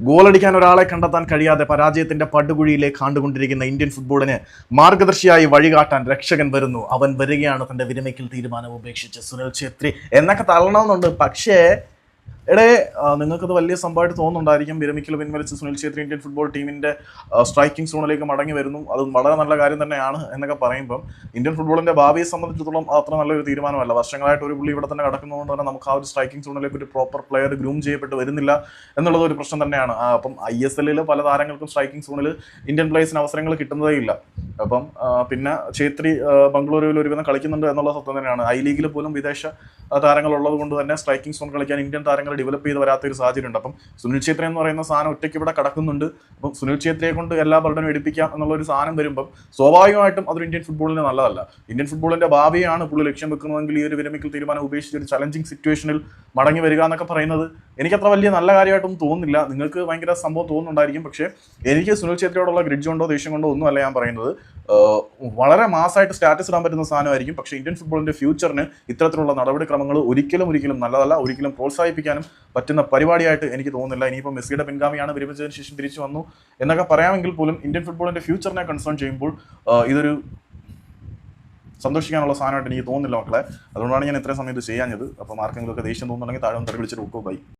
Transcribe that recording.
ഗോളടിക്കാൻ ഒരാളെ കണ്ടെത്താൻ കഴിയാതെ പരാജയത്തിന്റെ പടുകുഴിയിലേക്ക് ആണ്ടുകൊണ്ടിരിക്കുന്ന ഇന്ത്യൻ ഫുട്ബോളിന് മാർഗദർശിയായി വഴികാട്ടാൻ രക്ഷകൻ വരുന്നു. അവൻ വരികയാണ് തന്റെ വിരമിക്കൽ തീരുമാനം ഉപേക്ഷിച്ച്. സുനിൽ ഛേത്രി എന്നൊക്കെ തള്ളണമെന്നുണ്ട്. പക്ഷേ നിങ്ങൾക്കത് വലിയ സംഭവമായിട്ട് തോന്നുന്നുണ്ടായിരിക്കും. വിരമിക്കൽ പിൻവലിച്ച് സുനിൽ ഛേത്രി ഇന്ത്യൻ ഫുട്ബോൾ ടീമിന്റെ സ്ട്രൈക്കിംഗ് സോണിലേക്ക് മടങ്ങി വരുന്നു. അത് വളരെ നല്ല കാര്യം തന്നെയാണ് എന്നൊക്കെ പറയുമ്പം ഇന്ത്യൻ ഫുട്ബോളിന്റെ ഭാവിയെ സംബന്ധിച്ചിടത്തോളം അത്ര നല്ലൊരു തീരുമാനമല്ല. വർഷങ്ങളായിട്ട് ഒരു പുള്ളി ഇവിടെ തന്നെ കിടക്കുന്നതുകൊണ്ട് തന്നെ നമുക്ക് ആ ഒരു സ്ട്രൈക്കിംഗ് സോണിലേക്ക് ഒരു പ്രോപ്പർ പ്ലെയർ ഗ്രൂം ചെയ്യപ്പെട്ട് വരുന്നില്ല എന്നുള്ളത് ഒരു പ്രശ്നം തന്നെയാണ്. അപ്പം ISL പല താരങ്ങൾക്കും സ്ട്രൈക്കിംഗ് സോണിൽ ഇന്ത്യൻ പ്ലേയേഴ്സിന് അവസരങ്ങൾ കിട്ടുന്നതേ ഇല്ല. അപ്പം പിന്നെ ഛേത്രി ബംഗളൂരുവിൽ ഒരുവിധം കളിക്കുന്നുണ്ട് എന്നുള്ള സത്യം തന്നെയാണ്. ലീഗിൽ പോലും വിദേശ താരങ്ങൾ ഉള്ളത് കൊണ്ട് തന്നെ സ്ട്രൈക്കിംഗ് സോൺ കളിക്കാൻ ഇന്ത്യൻ താരങ്ങൾ ഡെവലപ്പ് ചെയ്ത് വരാത്തൊരു സാഹചര്യം ഉണ്ട്. അപ്പം സുനിൽ ഛേത്രി എന്ന് പറയുന്ന സാധനം ഒറ്റയ്ക്ക് ഇവിടെ കിടക്കുന്നുണ്ട്. അപ്പം സുനിൽ ഛേത്രിയെ കൊണ്ട് എല്ലാ ബർഡനും എടുപ്പിക്കാം എന്നുള്ള ഒരു സാധനം വരുമ്പം സ്വാഭാവികമായിട്ടും അതൊരു ഇന്ത്യൻ ഫുട്ബോളിന് നല്ലതല്ല. ഇന്ത്യൻ ഫുട്ബോളിന്റെ ഭാവിയാണ് പുള്ളി ലക്ഷ്യം വെക്കുന്നതെങ്കിൽ ഈ ഒരു വിരമിക്കൽ തീരുമാനം ഉപേക്ഷിച്ച് ഒരു ചലഞ്ചിങ് സിറ്റുവേഷനിൽ മടങ്ങി വരിക എന്നൊക്കെ പറയുന്നത് എനിക്കത്ര വലിയ നല്ല കാര്യമായിട്ടൊന്നും തോന്നുന്നില്ല. നിങ്ങൾക്ക് ഭയങ്കര സംഭവം തോന്നുന്നുണ്ടായിരിക്കും. പക്ഷേ എനിക്ക് സുനിൽ ഛേത്രിയോടുള്ള ഗ്രിഡ്ജ് കൊണ്ടോ ദേഷ്യം കൊണ്ടോ ഒന്നുമല്ല ഞാൻ പറയുന്നത്. വളരെ മാസമായിട്ട് സ്റ്റാറ്റസ് ഇടാൻ പറ്റുന്ന സാധനമായിരിക്കും. പക്ഷേ ഇന്ത്യൻ ഫുട്ബോളിന്റെ ഫ്യൂച്ചറിന് ഇത്തരത്തിലുള്ള നടപടിക്രമങ്ങൾ ഒരിക്കലും നല്ലതല്ല, ഒരിക്കലും പ്രോത്സാഹിപ്പിക്കാനും പറ്റുന്ന പരിപാടിയായിട്ട് എനിക്ക് തോന്നുന്നില്ല. ഇനിയിപ്പോൾ മെസ്സിയുടെ പിൻഗാമിയാണ്, വിരമിച്ചതിന് ശേഷം തിരിച്ചു വന്നു എന്നൊക്കെ പറയാമെങ്കിൽ പോലും ഇന്ത്യൻ ഫുട്ബോളിന്റെ ഫ്യൂച്ചറിനെ കൺസേൺ ചെയ്യുമ്പോൾ ഇതൊരു സന്തോഷിക്കാനുള്ള സാധനമായിട്ട് എനിക്ക് തോന്നുന്നില്ല മക്കളെ. അതുകൊണ്ടാണ് ഞാൻ ഇത്രയും സമയത്ത് ചെയ്യാഞ്ഞത്. അപ്പോൾ ആർക്കെങ്കിലും ഒക്കെ ദേഷ്യം തോന്നുന്നുണ്ടെങ്കിൽ താഴെ ഒന്ന് വിളിച്ചിട്ട് ബൈ.